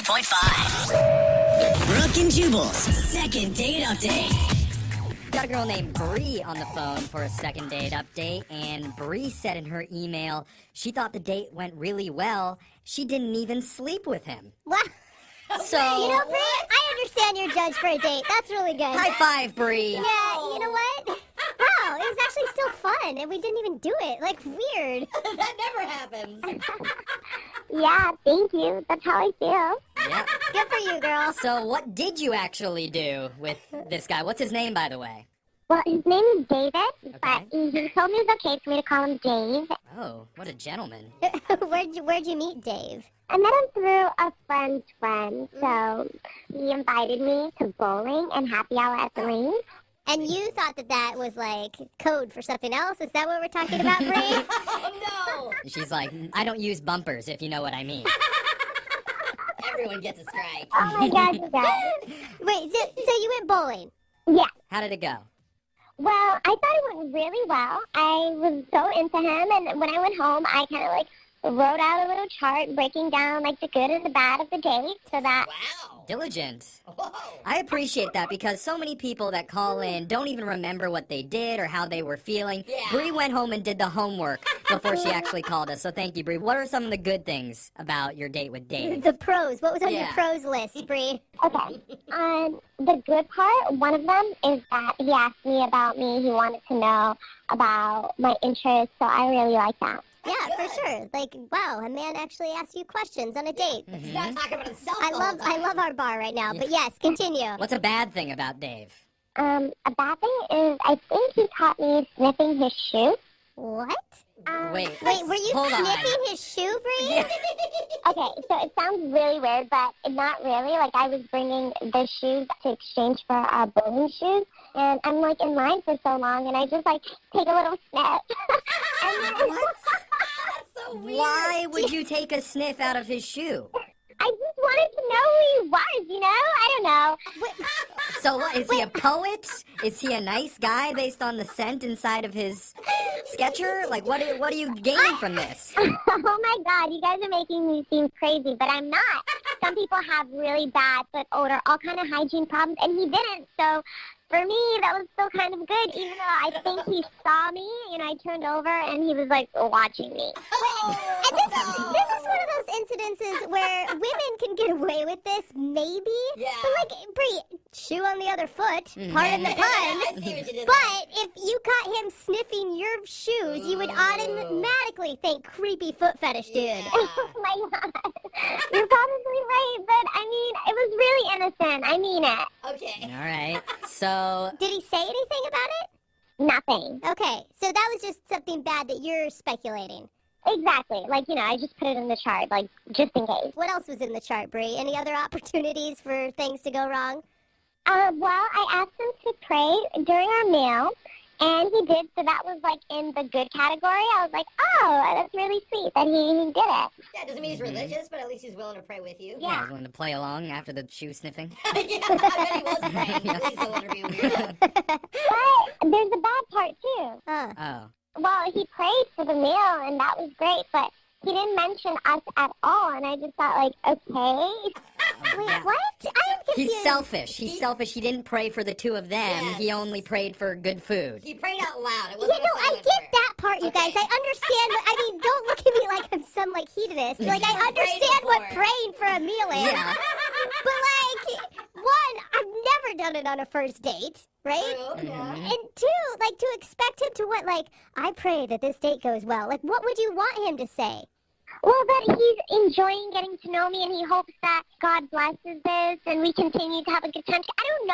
101.5. Brooke and Jubal's second date update. Got a girl named Bree on the phone for a second date update, and Bree said in her email she thought the date went really well. She didn't even sleep with him. Wow. So, You know, Bree, I understand you're judged for a date. That's really good. high five, Bree. Yeah, you know what? Wow, it was actually still fun, and we didn't even do it. Like, weird. That never happens. Yeah, thank you. That's how I feel. Yeah. Good for you, girl. So, what did you actually do with this guy? What's his name, by the way? Well, his name is David, but he told me it was okay for me to call him Dave. Oh, what a gentleman. Where'd you meet Dave? I met him through a friend's friend, so he invited me to bowling and happy hour at the range. And you thought that was like code for something else? Is that what we're talking about, Bree? Oh, no. She's like, I don't use bumpers, if you know what I mean. Everyone gets a strike. Oh my God, you guys. Wait, so you went bowling? Yeah. How did it go? Well, I thought it went really well. I was so into him, and when I went home, I kind of wrote out a little chart breaking down the good and the bad of the date so that... Wow. Diligent. Whoa. I appreciate that because so many people that call in don't even remember what they did or how they were feeling. Yeah. Bree went home and did the homework before she actually called us, so thank you, Bree. What are some of the good things about your date with Dave? The pros. What was on your pros list, Bree? Okay. The good part, one of them is that he asked me about me. He wanted to know about my interests, so I really like that. Yeah, for sure. Wow, a man actually asked you questions on a date. He's not talking about himself. I love our bar right now, but yes, continue. What's a bad thing about Dave? A bad thing is I think he caught me sniffing his shoe. What? Wait, were you hold sniffing on. his shoe, Bree? Yeah. Okay, so it sounds really weird, but not really. I was bringing the shoes to exchange for our bowling shoes, and I'm in line for so long, and I just take a little sniff. What? That's so weird. Why would you take a sniff out of his shoe? I just wanted to know who he was, I don't know. So what, is he a poet? Is he a nice guy based on the scent inside of his Sketcher? What are you gaining from this? Oh my God, you guys are making me seem crazy, but I'm not. Some people have really bad foot odor, all kind of hygiene problems, and he didn't, so... For me, that was still kind of good, even though I think he saw me, I turned over and he was watching me. And this is one of those incidences where women can get away with this, maybe. Yeah. But Bree, shoe on the other foot, pardon the pun. But if you caught him sniffing your shoes, you would automatically think creepy foot fetish dude. Oh my God. You're probably right, but it was really innocent. I mean it. Okay. All right. So... Did he say anything about it? Nothing. Okay, so that was just something bad that you're speculating. Exactly. I just put it in the chart, just in case. What else was in the chart, Bree? Any other opportunities for things to go wrong? Well, I asked him to pray during our meal, and he did, so that was, in the good category. I was like, oh, that's really sweet that he did it. Yeah, it doosn't mean he's religious, but at least he's willing to pray with you. Yeah. He's willing to play along after the shoe sniffing. Yeah, I bet he was praying. Please don't want to be weird. But there's a bad part, too. Oh. Well, he prayed for the meal, and that was great, but he didn't mention us at all, and I just thought, okay. Wait, what? I'm confused. He's selfish. He's selfish. He didn't pray for the two of them. Yes. He only prayed for good food. He prayed out loud. It Yeah, wasn't no, a I silent get prayer. that part, you guys. I understand. Don't look at me like I'm some, hedonist. I understand what for it. praying for a meal is. Yeah. But, one, I've never done it on a first date, right? True, yeah. And two, to expect him to I pray that this date goes well. What would you want him to say? Well, that he's enjoying getting to know me, and he hopes that God blesses this, and we continue to have a good time. I don't know.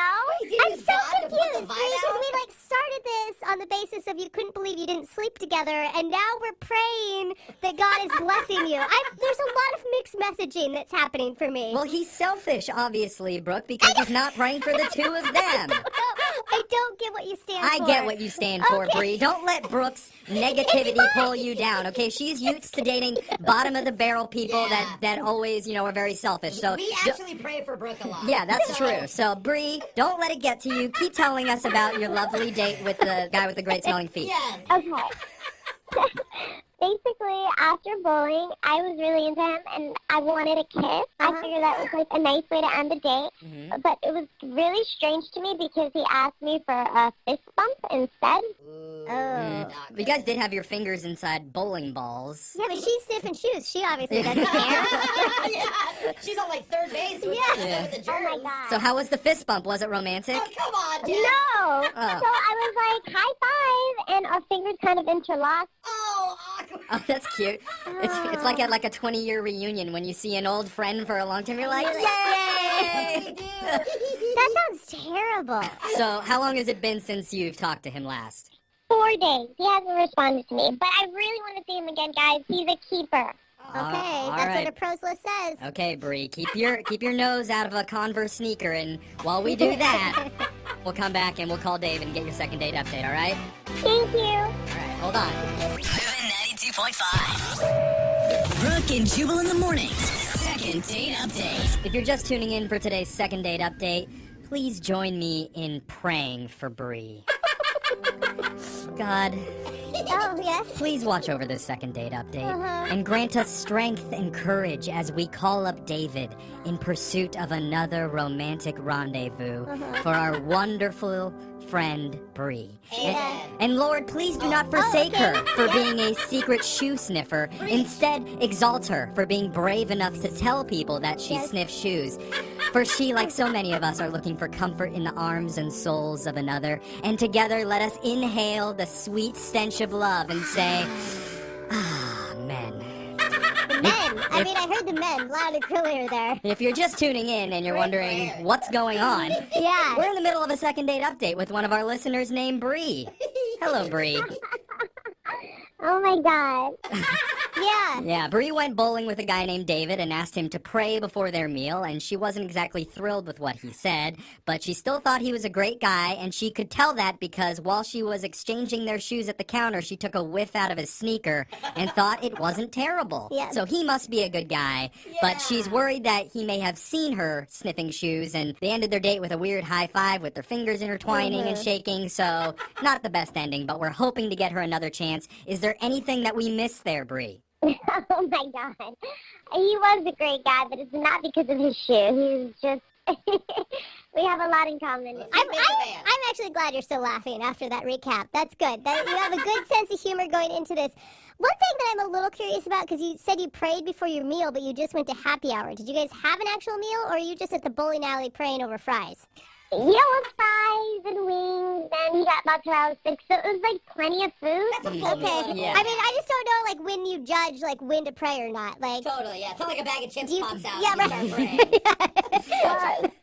I'm so confused, because we started this on the basis of you couldn't believe you didn't sleep together, and now we're praying that God is blessing you. There's a lot of mixed messaging that's happening for me. Well, he's selfish, obviously, Brooke, because he's not praying for the two of them. I don't get what you stand for. I get what you stand for, Okay. Bree. Don't let Brooke's negativity pull you down, okay? She's used to dating bottom-of-the-barrel people that always, are very selfish. So We actually pray for Brooke a lot. yeah, that's true. So, Bree, don't let it get to you. Keep telling us about your lovely date with the guy with the great smelling feet. Yes. Okay. basically, after bowling, I was really into him, and I wanted a kiss. I figured that was like a nice way to end the date. Mm-hmm. But it was really strange to me because he asked me for a fist bump instead. Oh. You guys did have your fingers inside bowling balls. Yeah, but she's sniffing shoes. She obviously doesn't care. Yeah. She's on like third base with, Yeah. with the Oh germs. my god. So how was the fist bump? Was it romantic? Oh, come on, Jen. No! Oh. So I was like, high five, and our fingers kind of interlocked. Oh, awkward. Oh, that's cute. It's like at like a 20-year reunion when you see an old friend for a long time. You're like, yay! That sounds terrible. So how long has it been since you've talked to him last? 4 days. He hasn't responded to me, but I really want to see him again, guys. He's a keeper. Okay, all that's right. what a pros list says. Okay, Bree, keep your nose out of a Converse sneaker, and while we do that, we'll come back and we'll call David and get your second date update, all right? Thank you. All right, hold on. Moving 92.5. Brooke and Jubal in the mornings. Second date update. If you're just tuning in for today's second date update, please join me in praying for Bree. God, Oh, yes. please watch over this second date update Uh-huh. and grant us strength and courage as we call up David in pursuit of another romantic rendezvous for our wonderful friend Bree. And Lord, please do not forsake okay. her for being a secret shoe sniffer. Instead, exalt her for being brave enough to tell people that she sniffs shoes. For she, like so many of us, are looking for comfort in the arms and souls of another. And together, let us inhale the sweet stench of love and say, ah, men. Men. I mean, I heard the men loud and clear there. If you're just tuning in and you're wondering what's going on, Yeah. we're in the middle of a second date update with one of our listeners named Bree. Hello, Bree. Oh my god. Yeah. Yeah, Bree went bowling with a guy named David and asked him to pray before their meal, and she wasn't exactly thrilled with what he said, but she still thought he was a great guy, and she could tell that because while she was exchanging their shoes at the counter, she took a whiff out of his sneaker and thought it wasn't terrible. Yeah. So he must be a good guy, but she's worried that he may have seen her sniffing shoes, and they ended their date with a weird high five with their fingers intertwining and shaking, so not the best ending, but we're hoping to get her another chance. Is there anything that we missed there, Bree? Oh my god. He was a great guy, but it's not because of his shoe. He's just... we have a lot in common. I'm actually glad you're still laughing after that recap. That's good. That, you have a good sense of humor going into this. One thing that I'm a little curious about, because you said you prayed before your meal, but you just went to happy hour. Did you guys have an actual meal, or are you just at the bowling alley praying over fries? Yellow fries and wings, and he got mozzarella sticks, so it was like plenty of food. That's a full meal. Okay. Yeah. I mean, I just don't know, like, when you judge, like, when to pray or not. Like, Totally, yeah. It's not like a bag of chips You- pops out yeah, and right. you start praying.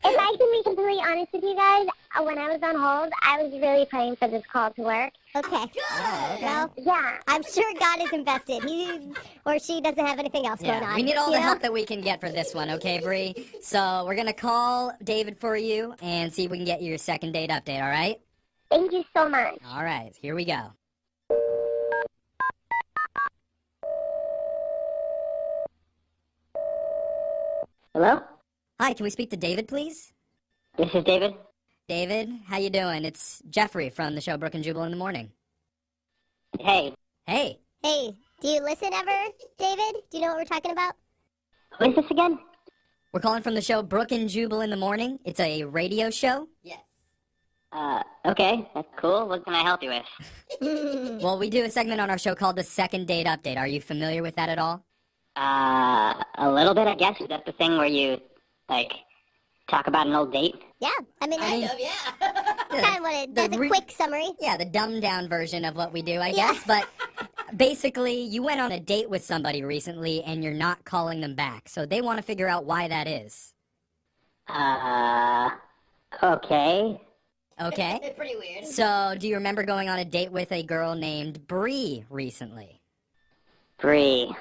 If I can be completely honest with you guys, when I was on hold, I was really praying for this call to work. okay. Well, Yeah. I'm sure God is invested. He or she doesn't have anything else going on. We need all you the know? help that we can get for this one, okay, Bree? So we're gonna call David for you and see if we can get you your second date update, all right? Thank you so much. All right, here we go. Hello? Hi, can we speak to David, please? This is David. David, how you doing? It's Jeffrey from the show Brooke and Jubal in the Morning. Hey, Hey, Hey, do you listen ever, David? Do you know what we're talking about? who is this again? we're calling from the show Brooke and Jubal in the Morning. It's a radio show. Yes. Okay, that's cool. What can I help you with? Well, we do a segment on our show called the Second Date Update. Are you familiar with that at all? A little bit, I guess. Is that the thing where you, like, talk about an old date? Yeah, I mean, Kind that's of, yeah. kind of what it. That's a quick summary. Yeah, the dumbed down version of what we do, I guess. But basically, you went on a date with somebody recently and you're not calling them back. So they want to figure out why that is. Okay. Okay? Pretty weird. So, do you remember going on a date with a girl named Bree recently? Bree.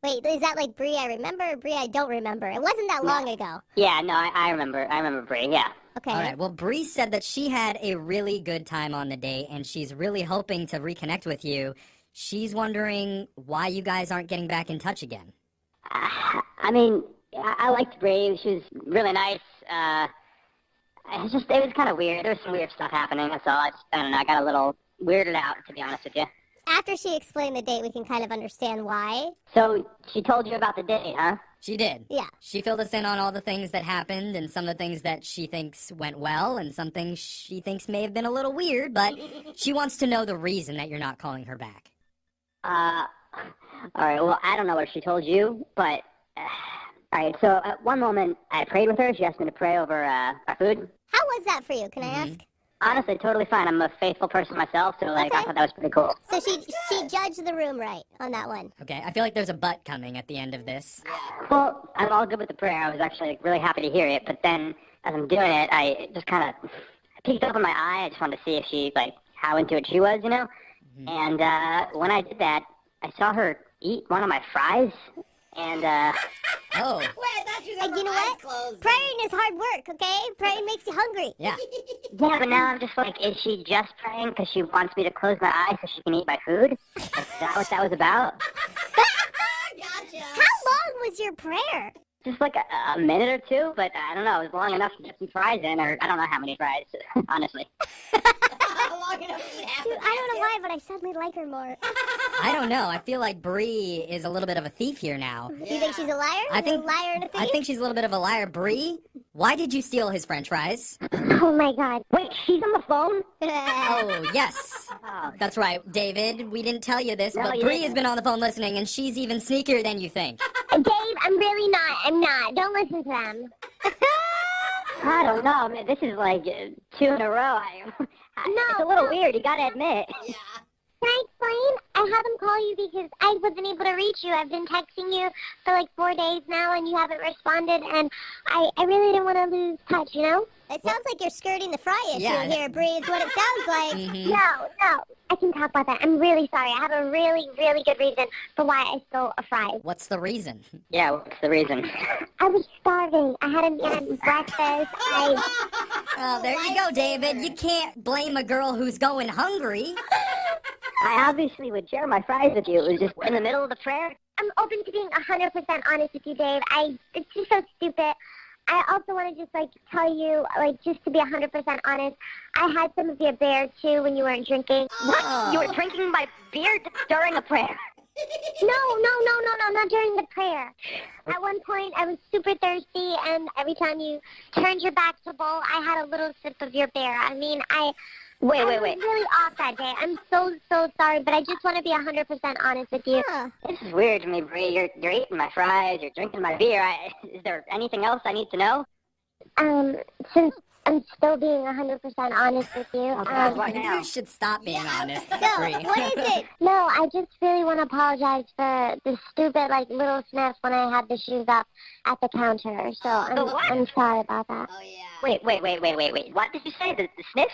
Wait, is that like Bree I remember or Bree I don't remember? It wasn't that long ago. Yeah, no, I remember. I remember Bree, yeah. Okay. All right. Well, Bree said that she had a really good time on the date and she's really hoping to reconnect with you. She's wondering why you guys aren't getting back in touch again. I mean, I liked Bree. She was really nice. It was kind of weird. There was some weird stuff happening, so I don't know, I got a little weirded out, to be honest with you. after she explained the date, we can kind of understand why. So she told you about the date, huh? She did. Yeah. She filled us in on all the things that happened and some of the things that she thinks went well and some things she thinks may have been a little weird, but she wants to know the reason that you're not calling her back. All right, well, I don't know what she told you, but... all right, so at one moment, I prayed with her. She asked me to pray over our food. How was that for you? Can I ask? Honestly, totally fine. I'm a faithful person myself, so like I Okay. thought that was pretty cool. So she judged the room right on that one. Okay, I feel like there's a but coming at the end of this. Well, I'm all good with the prayer. I was actually really happy to hear it, but then as I'm doing it, I just kind of peeked up in my eye. I just wanted to see if she how into it she was, you know. And when I did that, I saw her eat one of my fries, and Oh, Wait, I thought you had And you know her eyes what? closed. Praying is hard work, okay? Praying makes you hungry. yeah. yeah, but now I'm just like, is she just praying because she wants me to close my eyes so she can eat my food? Is that what that was about? Gotcha. How long was your prayer? Just like a minute or two, but I don't know. It was long enough to get some fries in, or I don't know how many fries, honestly. Long enough to eat half Dude, the I don't know basket. why, but I suddenly like her more. I don't know. I feel like Bree is a little bit of a thief here now. You think she's a liar? I think- a liar and a thief? I think she's a little bit of a liar. Bree, why did you steal his french fries? Oh my god. Wait, she's on the phone? Oh, yes. Oh, That's right, David. We didn't tell you this, No, but you Bree didn't. has been on the phone listening, and she's even sneakier than you think. Dave, I'm really not. I'm not. Don't listen to them. I don't know. Man, this is like 2 in a row. It's a little weird, you gotta admit. Yeah. Can I explain? I had them call you because I wasn't able to reach you. I've been texting you for like 4 days now, and you haven't responded, and I really didn't want to lose touch, you know? It sounds like you're skirting the fry issue Yeah. here, Bree, is what it sounds like. Mhm. No. I can talk about that. I'm really sorry. I have a really, really good reason for why I stole a fry. What's the reason? Yeah, what's the reason? I was starving. I hadn't eaten breakfast. Oh, there you go, David. You can't blame a girl who's going hungry. I obviously would share my fries with you. It was just in the middle of the prayer. I'm open to being 100% honest with you, Dave. It's just so stupid. I also want to just, tell you, just to be 100% honest, I had some of your beer, too, when you weren't drinking. What? You were drinking my beer during a prayer? No, not during the prayer. At one point, I was super thirsty, and every time you turned your back to bowl, I had a little sip of your beer. I mean, I Wait. was really off that day. I'm so sorry, but I just want to be 100% honest with you. Huh. This is weird to me, Bree. You're eating my fries, you're drinking my beer. Is there anything else I need to know? Since I'm still being 100% honest with you. What now? You should stop being honest, No, Bree. what is it? No, I just really want to apologize for the stupid, little sniff when I had the shoes up at the counter. So I'm sorry about that. Oh, yeah. Wait. What did you say? The sniff?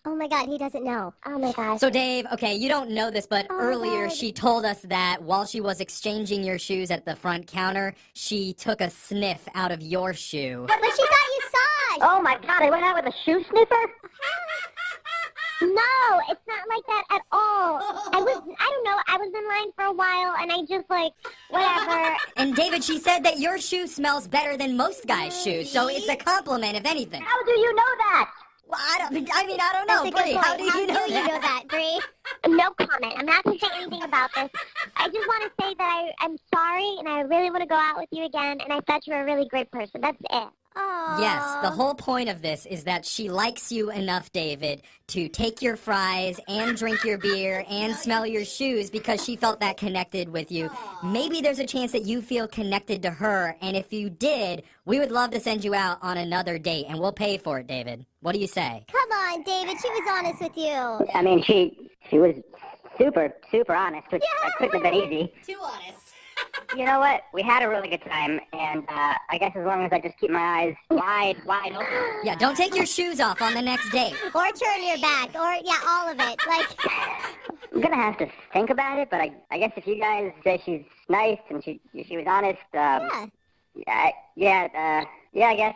Oh my god, he doesn't know. Oh my gosh. So, Dave, okay, you don't know this, but Oh, earlier God. she told us that while she was exchanging your shoes at the front counter, she took a sniff out of your shoe. But she thought you saw it. Oh my god, I went out with a shoe sniffer? No, it's not like that at all. I don't know, I was in line for a while and I just whatever. And, David, she said that your shoe smells better than most guys' shoes, so it's a compliment, if anything. How do you know that? Well, I don't know, That's a good Bree. point. How do you know that? that, Bree? No comment. I'm not going to say anything about this. I just want to say that I'm sorry and I really want to go out with you again and I thought you were a really great person. That's it. Oh. Yes, the whole point of this is that she likes you enough, David, to take your fries and drink your beer and smell your shoes because she felt that connected with you. Maybe there's a chance that you feel connected to her, and if you did, we would love to send you out on another date, and we'll pay for it, David. What do you say? Come on, David. She was honest with you. I mean, she was super honest, which couldn't have been easy. Too honest. You know what? We had a really good time, and I guess as long as I just keep my eyes wide open. Yeah, don't take your shoes off on the next date. Or turn your back. Or, yeah, all of it. I'm gonna have to think about it, but I guess if you guys say she's nice and she was honest, yeah. I guess. Yeah, I guess.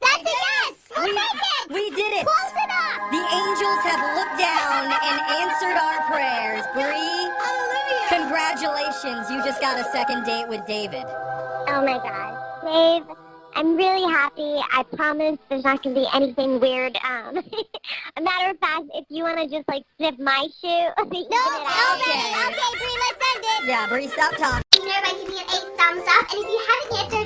That's a yes. We'll take it. We did it! Close it up. The angels have looked down and answered our prayers. Bree, congratulations. You just got a second date with David. Oh my God. Dave, I'm really happy. I promise there's not going to be anything weird. A matter of fact, if you want to just, like, sniff my shoe, No, okay, Brie, let's end it. Yeah, Bree, stop talking. By giving it a thumbs up, and if you haven't yet, don't